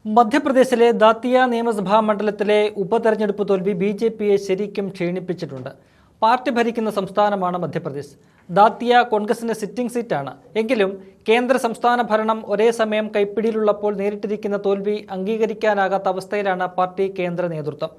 മധ്യപ്രദേശിലെ ദാത്തിയ നിയമസഭാ മണ്ഡലത്തിലെ ഉപതെരഞ്ഞെടുപ്പ് തോൽവി ബിജെപിയെ ശരിക്കും ക്ഷീണിപ്പിച്ചിട്ടുണ്ട്. പാർട്ടി ഭരിക്കുന്ന സംസ്ഥാനമാണ് മധ്യപ്രദേശ്. ദാത്തിയ കോൺഗ്രസിന്റെ സിറ്റിംഗ് സീറ്റാണ്. എങ്കിലും കേന്ദ്ര സംസ്ഥാന ഭരണം ഒരേ സമയം കൈപ്പിടിയിലുള്ളപ്പോൾ നേരിട്ടിരിക്കുന്ന തോൽവി അംഗീകരിക്കാനാകാത്ത അവസ്ഥയിലാണ് പാർട്ടി കേന്ദ്ര നേതൃത്വം.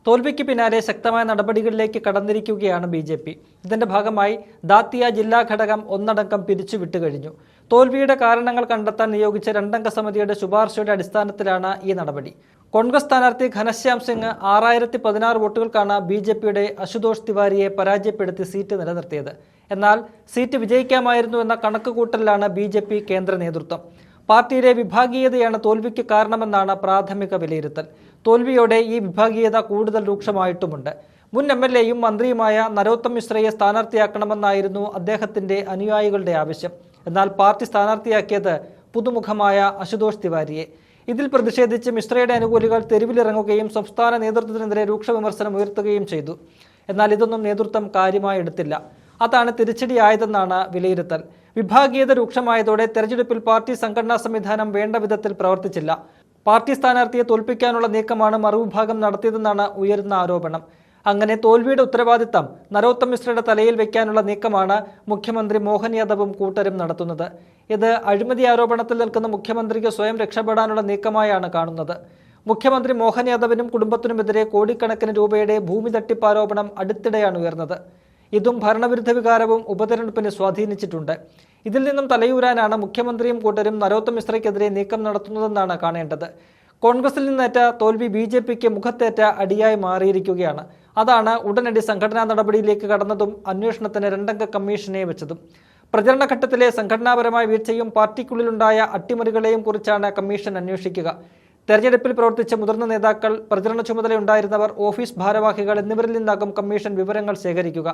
തോൽവിക്ക് പിന്നാലെ ശക്തമായ നടപടികളിലേക്ക് കടന്നിരിക്കുകയാണ് ബിജെപി. ഇതിന്റെ ഭാഗമായി ദാത്തിയ ജില്ലാ ഘടകം ഒന്നടങ്കം പിരിച്ചുവിട്ടുകഴിഞ്ഞു. തോൽവിയുടെ കാരണങ്ങൾ കണ്ടെത്താൻ നിയോഗിച്ച 2 അംഗ സമിതിയുടെ ശുപാർശയുടെ അടിസ്ഥാനത്തിലാണ് ഈ നടപടി. കോൺഗ്രസ് സ്ഥാനാർത്ഥി ഘനശ്യാം സിംഗ് 6016 വോട്ടുകൾക്കാണ് ബിജെപിയുടെ അശുതോഷ് തിവാരിയെ പരാജയപ്പെടുത്തി സീറ്റ് നിലനിർത്തിയത്. എന്നാൽ സീറ്റ് വിജയിക്കാമായിരുന്നു എന്ന കണക്കുകൂട്ടലിലാണ് ബിജെപി കേന്ദ്ര നേതൃത്വം. പാർട്ടിയിലെ വിഭാഗീയതയാണ് തോൽവിക്ക് കാരണമെന്നാണ് പ്രാഥമിക വിലയിരുത്തൽ. തോൽവിയോടെ ഈ വിഭാഗീയത കൂടുതൽ രൂക്ഷമായിട്ടുമുണ്ട്. മുൻ MLA-യും മന്ത്രിയുമായ നരോത്തം മിശ്രയെ സ്ഥാനാർത്ഥിയാക്കണമെന്നായിരുന്നു അദ്ദേഹത്തിന്റെ അനുയായികളുടെ ആവശ്യം. എന്നാൽ പാർട്ടി സ്ഥാനാർത്ഥിയാക്കിയത് പുതുമുഖമായ അശുതോഷ് തിവാരിയെ. ഇതിൽ പ്രതിഷേധിച്ച് മിശ്രയുടെ അനുകൂലികൾ തെരുവിലിറങ്ങുകയും സംസ്ഥാന നേതൃത്വത്തിനെതിരെ രൂക്ഷ വിമർശനം ഉയർത്തുകയും ചെയ്തു. എന്നാൽ ഇതൊന്നും നേതൃത്വം കാര്യമായി എടുത്തില്ല. അതാണ് തിരിച്ചടിയായതെന്നാണ് വിലയിരുത്തൽ. വിഭാഗീയത രൂക്ഷമായതോടെ തെരഞ്ഞെടുപ്പിൽ പാർട്ടി സംഘടനാ സംവിധാനം വേണ്ട വിധത്തിൽ പ്രവർത്തിച്ചില്ല. പാർട്ടി സ്ഥാനാർത്ഥിയെ തോൽപ്പിക്കാനുള്ള നീക്കമാണ് മറുവിഭാഗം നടത്തിയതെന്നാണ് ഉയരുന്ന ആരോപണം. അങ്ങനെ തോൽവിയുടെ ഉത്തരവാദിത്തം നരോത്തം മിശ്രയുടെ തലയിൽ വയ്ക്കാനുള്ള നീക്കമാണ് മുഖ്യമന്ത്രി മോഹൻ യാദവും കൂട്ടരും നടത്തുന്നത്. ഇത് അഴിമതി ആരോപണത്തിൽ നിൽക്കുന്ന മുഖ്യമന്ത്രിക്ക് സ്വയം രക്ഷപ്പെടാനുള്ള നീക്കമായാണ് കാണുന്നത്. മുഖ്യമന്ത്രി മോഹൻ യാദവിനും കുടുംബത്തിനുമെതിരെ കോടിക്കണക്കിന് രൂപയുടെ ഭൂമി തട്ടിപ്പാരോപണം അടുത്തിടെയാണ് ഉയർന്നത്. ഇതും ഭരണവിരുദ്ധ വികാരവും ഉപതെരഞ്ഞെടുപ്പിനെ സ്വാധീനിച്ചിട്ടുണ്ട്. ഇതിൽ നിന്നും തലയൂരാനാണ് മുഖ്യമന്ത്രിയും കൂട്ടരും നരോത്തം മിശ്രയ്ക്കെതിരെ നീക്കം നടത്തുന്നതെന്നാണ് കാണേണ്ടത്. കോൺഗ്രസിൽ നിന്നേറ്റ തോൽവി ബിജെപിക്ക് മുഖത്തേറ്റ അടിയായി മാറിയിരിക്കുകയാണ്. അതാണ് ഉടനടി സംഘടനാ നടപടിയിലേക്ക് കടന്നതും അന്വേഷണത്തിന് 2 അംഗ കമ്മീഷനെ വെച്ചതും. പ്രചരണഘട്ടത്തിലെ സംഘടനാപരമായ വീഴ്ചയും പാർട്ടിക്കുള്ളിലുണ്ടായ അട്ടിമറികളെയും കുറിച്ചാണ് കമ്മീഷൻ അന്വേഷിക്കുക. തെരഞ്ഞെടുപ്പിൽ പ്രവർത്തിച്ച മുതിർന്ന നേതാക്കൾ, പ്രചരണ ചുമതലയുണ്ടായിരുന്നവർ, ഓഫീസ് ഭാരവാഹികൾ എന്നിവരിൽ നിന്നാകും കമ്മീഷൻ വിവരങ്ങൾ ശേഖരിക്കുക.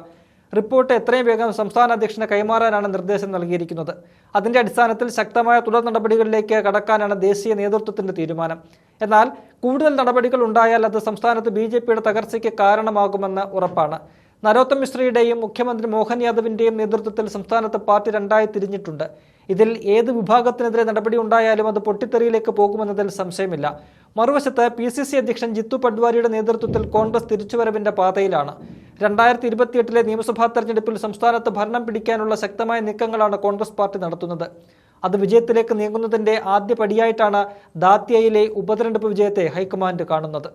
റിപ്പോർട്ട് എത്രയും വേഗം സംസ്ഥാന അധ്യക്ഷന് കൈമാറാനാണ് നിർദ്ദേശം നൽകിയിരിക്കുന്നത്. അതിന്റെ അടിസ്ഥാനത്തിൽ ശക്തമായ തുടർ നടപടികളിലേക്ക് കടക്കാനാണ് ദേശീയ നേതൃത്വത്തിന്റെ തീരുമാനം. എന്നാൽ കൂടുതൽ നടപടികൾ ഉണ്ടായാൽ അത് സംസ്ഥാനത്ത് ബിജെപിയുടെ തകർച്ചയ്ക്ക് കാരണമാകുമെന്ന് ഉറപ്പാണ്. നരോത്തം മിശ്രയുടെയും മുഖ്യമന്ത്രി മോഹൻ യാദവിന്റെയും നേതൃത്വത്തിൽ സംസ്ഥാനത്ത് പാർട്ടി 2ആയി തിരിഞ്ഞിട്ടുണ്ട്. ഇതിൽ ഏത് വിഭാഗത്തിനെതിരെ നടപടി ഉണ്ടായാലും അത് പൊട്ടിത്തെറിയിലേക്ക് പോകുമെന്നതിൽ സംശയമില്ല. മറുവശത്ത് PCC അധ്യക്ഷൻ ജിത്തു പട്വാരിയുടെ നേതൃത്വത്തിൽ കോൺഗ്രസ് തിരിച്ചുവരവിന്റെ പാതയിലാണ്. 2028 നിയമസഭാ തെരഞ്ഞെടുപ്പിൽ സംസ്ഥാനത്ത് ഭരണം പിടിക്കാനുള്ള ശക്തമായ നീക്കങ്ങളാണ് കോൺഗ്രസ് പാർട്ടി നടത്തുന്നത്. അത് വിജയത്തിലേക്ക് നീങ്ങുന്നതിന്റെ ആദ്യ പടിയായിട്ടാണ് ദാത്തിയയിലെ ഉപതെരഞ്ഞെടുപ്പ് വിജയത്തെ ഹൈക്കമാൻഡ് കാണുന്നത്.